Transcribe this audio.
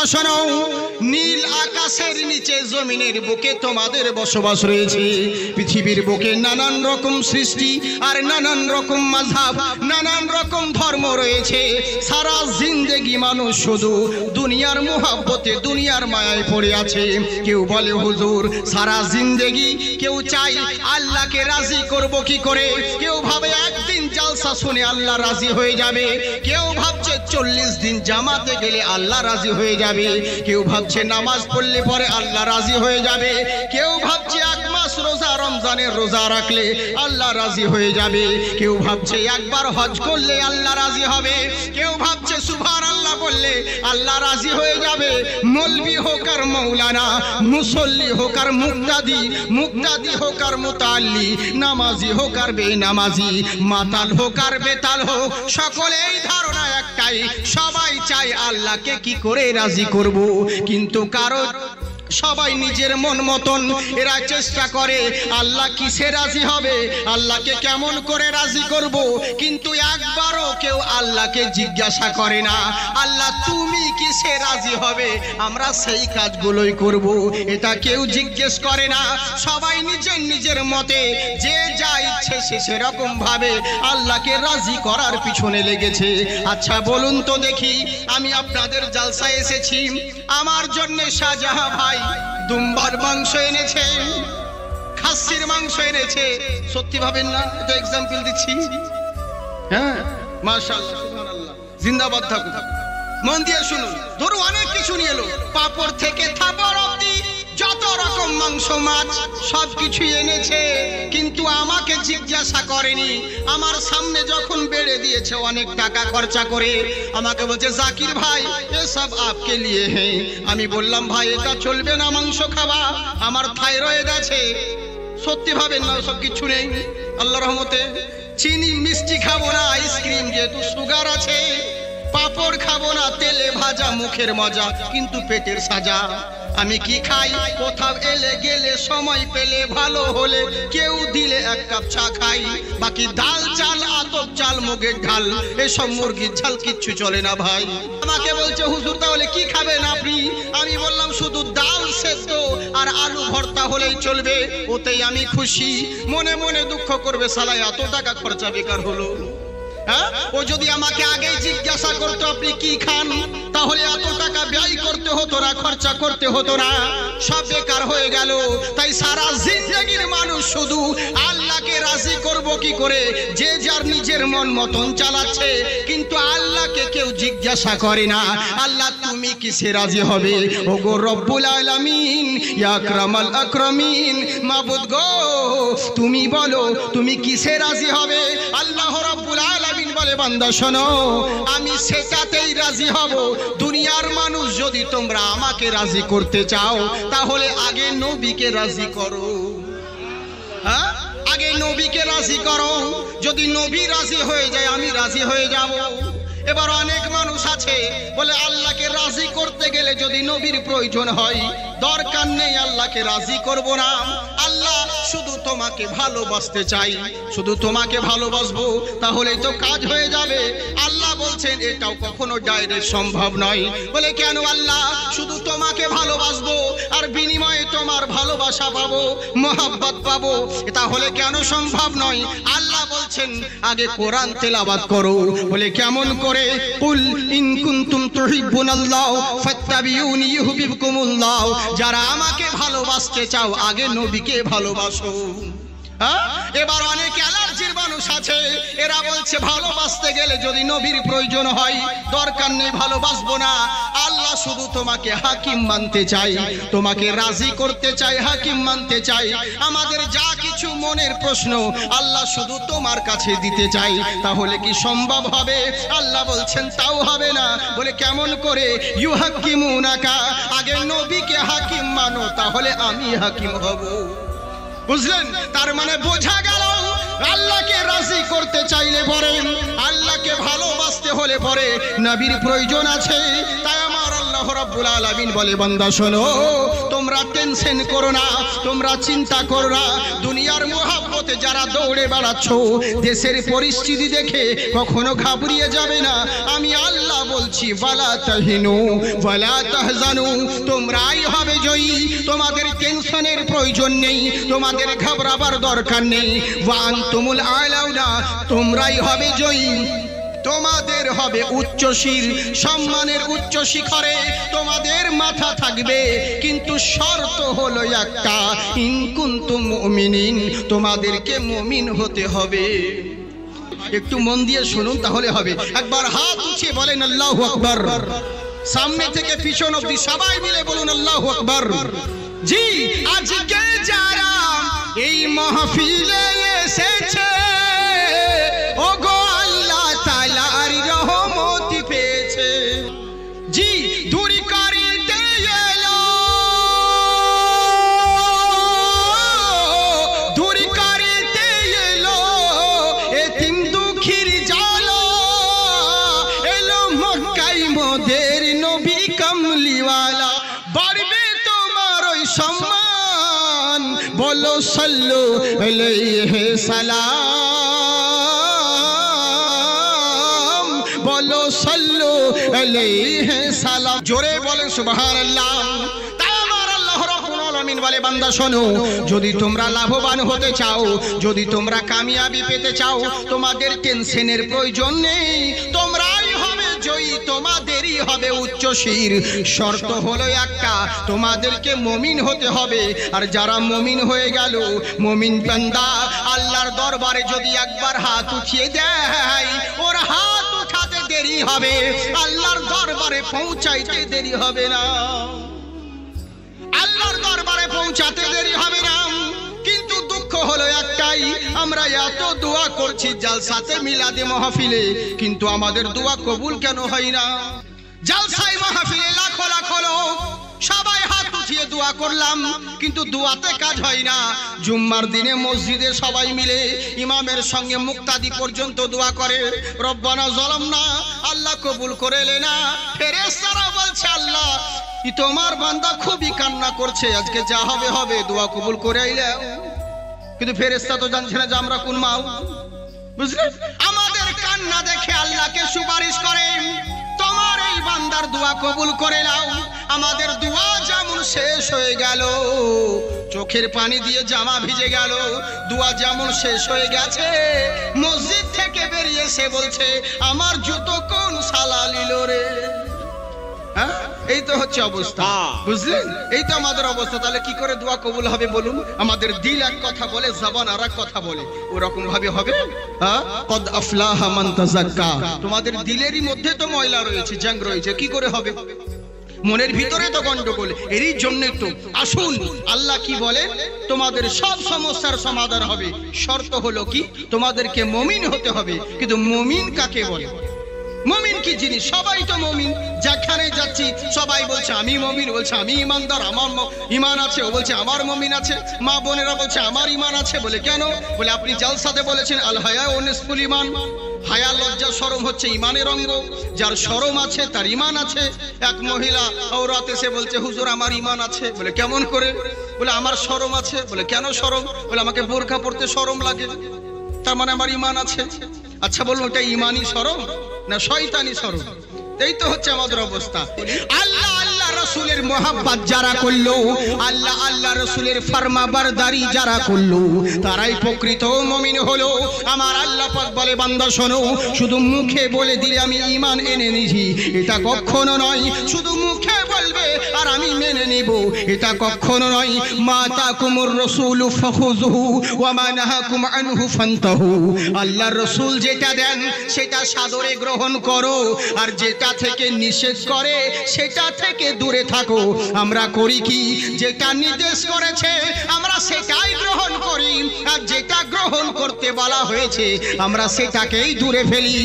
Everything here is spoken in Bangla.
বান্দা শোনো, নীল আকাশের নিচে জমিনের বুকে তোমাদের বসবাস রয়েছে। পৃথিবীর বুকে নানান রকম সৃষ্টি আর নানান রকম মাযহাব, নানান রকম ধর্ম রয়েছে। সারা জিন্দেগি মানুষ শুধু দুনিয়ার মোহাব্বতে, দুনিয়ার মায়ায় পড়ে আছে। কেউ বলে হুজুর সারা জিন্দেগি কেউ চাই আল্লাহকে রাজি করব কি করে। কেউ ভাবে একদিন জালসা শুনে আল্লাহ রাজি হয়ে যাবে। কেউ ভাবছে 40 দিন জামাতে গেলে আল্লাহ রাজি হয়ে যাবে। কেউ ভাবছে নামাজ পড়লে পরে আল্লাহ রাজি হয়ে যাবে। কেউ ভাবছে 1 মাস রোজা, রমজানের রোজা রাখলে আল্লাহ রাজি হয়ে যাবে। কেউ ভাবছে একবার হজ করলে আল্লাহ রাজি হবে। কেউ ভাবছে সুবহানাল্লাহ বললে আল্লাহ রাজি হয়ে যাবে। মৌলবি হোক আর মৌলানা, মুসল্লি হোক আর মুক্তাদি, মুক্তাদি হোক আর মুতাল্লি, নামাজি হোক আর বেনামাজি, মাতাল হোক আর বেতাল হোক, সকলেই ধারণা একটাই, সবাই চায় আল্লাহকে কি করে রাজি করব। কিন্তু কারো সবাই নিজের মন মতন এরা চেষ্টা করে আল্লাহ কিসে রাজি হবে, আল্লাহকে কেমন করে রাজি করব। কিন্তু একবারও কেউ আল্লাহকে জিজ্ঞাসা করে না আল্লাহ তুমি কিসে রাজি হবে, আমরা সেই কাজগুলোই করব। এটা কেউ জিজ্ঞেস করে না। সবাই নিজের নিজের মতে যে যা ইচ্ছে সে সেরকম ভাবে আল্লাহকে রাজি করার পিছনে লেগেছে। আচ্ছা বলুন তো দেখি, আমি আপনাদের জালসায় এসেছি, আমার জন্য শাহজাহান ভাই দুম্বার মাংস এনেছে, খাসির মাংস এনেছে। সত্যি ভাবেন না? এটা এক্সাম্পল দিচ্ছি। হ্যাঁ মাশাআল্লাহ সুবহানাল্লাহ, জিন্দাবাদ থাকুক। মন দিয়ে শুনুন। ধরো অনেক কিছু নিয়ে এলো, পাপড় থেকে থাপড় অবধি যত রকম মাংস মাছ সব কিছুই এনেছে। কিন্তু আমাকে জিজ্ঞাসা করেনি। আমার সামনে যখন বেড়ে দিয়েছে অনেক টাকা খরচা করে, আমাকে বলছে জাকির ভাই এসব আপকে লিয়ে হ্যাঁ। আমি বললাম ভাই এটা চলবে না মাংস খাওয়া, আমার থাইরয়েড আছে। সত্যি ভাবেন না সব কিছু নেই আল্লাহর রহমতে। চিনি মিষ্টি খাবো না, আইসক্রিম যেহেতু সুগার আছে। পাপড় খাবো না, তেলে ভাজা মুখের মজা কিন্তু পেটের সাজা। আমি কি খাই, কোথাও এলে গেলে সময় পেলে ভালো হলে কেউ দিলে 1 কাপ চা খাই। বাকি ডাল চাল, আতপ চাল, মুগের ঢাল, এসব মুরগির ঝাল কিচ্ছু চলে না ভাই। আমাকে বলছে হুজুর তাহলে কি খাবেন আপনি? আমি বললাম শুধু ডাল সেদ্ধ আর আলু ভর্তা হলেই চলবে, ওতেই আমি খুশি। মনে মনে দুঃখ করবে সালা এত টাকা খরচা বেকার হলো। হ্যাঁ, ও যদি আমাকে আগে জিজ্ঞাসা করতো আপনি কি খান, তাহলে এত টাকা ব্যয় করতে হতো না, খরচা করতে হতো না, সব বেকার হয়ে গেল। তাই সারা জিন্দেগির মানুষ শুধু আল্লাহকে রাজি করব কি করে, যে যার নিজের মন মতন চালাচ্ছে। কিন্তু আল্লাহকে কেউ জিজ্ঞাসা করে না আল্লাহ তুমি কিসে রাজি হবে। ওগো রব্বুল আলামিন, ইয়া আকরামাল আকরামিন, মাবুদ গো তুমি বলো তুমি কিসে রাজি হবে। আল্লাহ রব্বুল আলামিন বলে বান্দা শোনো, আমি সেটাতেই রাজি হব। দুনিয়ার মানুষ যদি তোমরা আমাকে রাজি করতে চাও তাহলে আগে নবীকে রাজি করো। হ্যাঁ, আগে নবীকে রাজি করো। যদি নবী রাজি হয়ে যায় আমি রাজি হয়ে যাব। এবার অনেক মানুষ আছে বলে আল্লাহকে রাজি করতে গেলে যদি নবীর প্রয়োজন হয় দরকার নেই, আল্লাহকে রাজি করব না। আল্লাহ শুধু তোমাকে ভালোবাসতে চাই, শুধু তোমাকে ভালোবাসবো তাহলেই তো কাজ হয়ে যাবে। আল্লাহ বলছেন এটাও কখনো ডাইরেক্ট সম্ভব নয়। বলে কেন? আল্লাহ শুধু তোমাকে ভালোবাসবো আর বিনিময়ে তোমার ভালোবাসা পাবো, মোহাব্বত পাবো, তাহলে কেন সম্ভব নয়? আল্লাহ বলছেন আগে কোরআন তেলাওয়াত করো। বলে কেমন করে? কুল ইন কুনতুম তুহিব্বুনাল্লাহ ফাত্তাবিউনি ইউহিব্বুকুমুল্লাহ। যারা আমাকে ভালোবাসতে চাও আগে নবীকে ভালোবাসো। এবার অনেক অ্যালার্জির মানুষ আছে, এরা বলছে ভালোবাসতে গেলে যদি নবীর প্রয়োজন হয় দরকার নেই, ভালোবাসবো না। আল্লাহ শুধু তোমাকে হাকিম মানতে চাই, তোমাকে রাজি করতে চাই, হাকিম মানতে চাই। আমাদের যা কিছু মনের প্রশ্ন আল্লাহ শুধু তোমার কাছে দিতে চাই। তাহলে কি সম্ভব হবে? আল্লাহ বলছেন তাও হবে না। বলে কেমন করে? ইউহাক্কিমুনাকা, আগে নবীকে হাকিম মানো তাহলে আমি হাকিম হব। বুঝলেন? তার মানে বোঝা গেল আল্লাহকে রাজি করতে চাইলে পরে, আল্লাহকে ভালোবাসতে হলে পরে নবীর প্রয়োজন আছে। তাই আমার আল্লাহ রব্বুল আলামিন বলে বান্দা শোনো তোমরা টেনশন করো না তোমরা চিন্তা করো না দুনিয়ার মোহাব্বতে যারা দৌড়ে বেড়াচ্ছ দেশের পরিস্থিতি দেখে কখনো ঘাবড়িয়ে যাবে না আমি আল্লাহ বলছি ওয়ালা তাহিনু ওয়ালা তাহজানু তোমরাই হবে জয়ী তোমাদের টেনশনের প্রয়োজন নেই তোমাদের ঘাবড়াবার দরকার নেই ওয়া আনতুমুল আলাউনা তোমরাই হবে জয়ী তোমাদের হবে উচ্চ শির সম্মানের উচ্চ শিখরে তোমাদের মাথা থাকবে কিন্তু শর্ত হলো একটা ইন কুনতুম মুমিনিন তোমাদেরকে মুমিন হতে হবে একটু মন দিয়ে শুনুন তাহলে হবে একবার হাত উঠিয়ে বলেন আল্লাহু আকবার সামনে থেকে পিছন অবধি সবাই মিলে বলুন আল্লাহু আকবার জি আজকে যারা এই মাহফিলে এসেছে ওগো আল্লাহ তাআলার রহমত পেয়েছে জি দূরি করিতে এলো দূরি করিতে এলো এতিম দুঃখীর জ্বালা এলো মক্কায় মোদের নবী কামলিওয়ালা বাড়বে তোমার ওই সম্মান বলো সাল্লু আলাইহি সালাম বলো সাল্লু আলাইহি সালাম জোরে বলেন সুবহানাল্লাহ তাই আমার আল্লাহ রাব্বুল আলামিন বলে বান্দা শোনো যদি তোমরা লাভবান হতে চাও যদি তোমরা কামিয়াবি পেতে চাও তোমাদের টেনশনের প্রয়োজন নেই তোমরাই হবে জয়ী তোমাদেরই হবে উচ্চ শির শর্ত হলো একটা তোমাদেরকে মুমিন হতে হবে আর যারা মুমিন হয়ে গেল মুমিন বান্দা আল্লাহর দরবারে যদি একবার হাত উঠিয়ে দেয় ওর হাত উঠাতে দেরি হবে আল্লাহর দরবারে পৌঁছাইতে দেরি হবে না আল্লাহর দরবারে পৌঁছাতে দেরি হবে না কিন্তু দুঃখ হলো একটাই আমরা এত দোয়া করছি জালসাতে মিলাদে মাহফিলে কিন্তু আমাদের দোয়া কবুল কেন হয় না জালসায় মাহফিলে লাখো লাখো লোক সবাই হাত উঠিয়ে দোয়া করলাম কিন্তু দোয়াতে কাজ হয় না জুম্মার দিনে মসজিদে সবাই মিলে ইমামের সঙ্গে মুক্তাদি পর্যন্ত দোয়া করে রব্বানা যালামনা আল্লাহ কবুল করে লেনা ফেরেশতারা বলছে আল্লাহ তোমার বান্দা খুবই কান্না করছে আজকে যা হবে হবে দোয়া কবুল করে আইলে কিন্তু ফেরেশতা তো জানছে না যে আমরা কোন মাও বুঝলে আমাদের কান্না দেখে আল্লাহকে সুপারিশ করে তোমার এই বান্দার দোয়া কবুল করে নাও আমাদের দোয়া যেমন শেষ হয়ে গেল চোখের পানি দিয়ে জামা ভিজে গেল দোয়া যেমন শেষ হয়ে গেছে মসজিদ থেকে বেরিয়ে এসে বলছে আমার জুতো কোন শালা নিল রে হ্যাঁ এই তো হচ্ছে অবস্থা বুঝলেন এই তো আমাদের অবস্থা তাহলে কি করে দোয়া কবুল হবে বলুন আমাদের দিল এক কথা বলে জবান আর এক কথা বলে ওরকম ভাবে হবে হ্যাঁ কদ আফলাহা মান তাযাক্কা তোমাদের দিলেরই মধ্যে তো ময়লা রয়েছে জং রয়েছে কি করে হবে মনের ভিতরে তো গন্ডগোল এরই জন্য তো আসুন আল্লাহ কি বলেন তোমাদের সব সমস্যার সমাধান হবে শর্ত হলো কি তোমাদেরকে মুমিন হতে হবে কিন্তু মুমিন কাকে বলে মুমিন কি জিনিস সবাই তো মুমিন যেখানে যাচ্ছি সবাই বলছে আমি মুমিন বলছে আমি ঈমানদার আমার ঈমান আছে ও বলছে আমার মুমিন আছে মা বোনেরা বলছে আমার ঈমান আছে বলে কেন বলে আপনি জালসাতে বলেছেন আল হায়া ওয়া নিসফুল ঈমান হায়া লজ্জা শরম হচ্ছে ঈমানের অঙ্গ যার শরম আছে তার ঈমান আছে এক মহিলা ঔরত এসে বলছে হুজুর আমার ঈমান আছে বলে কেমন করে বলে আমার শরম আছে বলে কেন শরম বলে আমাকে বোরকা পরতে শরম লাগে তার মানে আমার ঈমান আছে আচ্ছা বলুন এটা ঈমানি শরম না শয়তানি শরম এই তো হচ্ছে আমাদের অবস্থা আল্লাহ আল্লাহ রাসূলের মহব্বত যারা করলো আল্লাহ আল্লাহ রাসূলের ফরমাবরদারি যারা করলো তারাই প্রকৃত মুমিন হলো আমার আল্লাহ পাক বলে বান্দা শোনো শুধু মুখে বলে দিলে আমি ঈমান এনে নিছি এটা কখনো নয় শুধু মুখে বলবে আর আমি মেনে নিব এটা কখনো নয় মা তাকুমুর রাসূল ফাখুযুহু ওয়া মা নাহাকুম আনহু ফান্তাহু আল্লাহর রাসূল যেটা দেন সেটা সাদরে গ্রহণ করো আর যেটা থেকে নিষেধ করে সেটা থেকে দূরে থাকো আমরা করি কি যেটা নির্দেশ করেছে আমরা সেটাই গ্রহণ করি আর যেটা গ্রহণ করতে বলা হয়েছে আমরা সেটাকেই দূরে ফেলি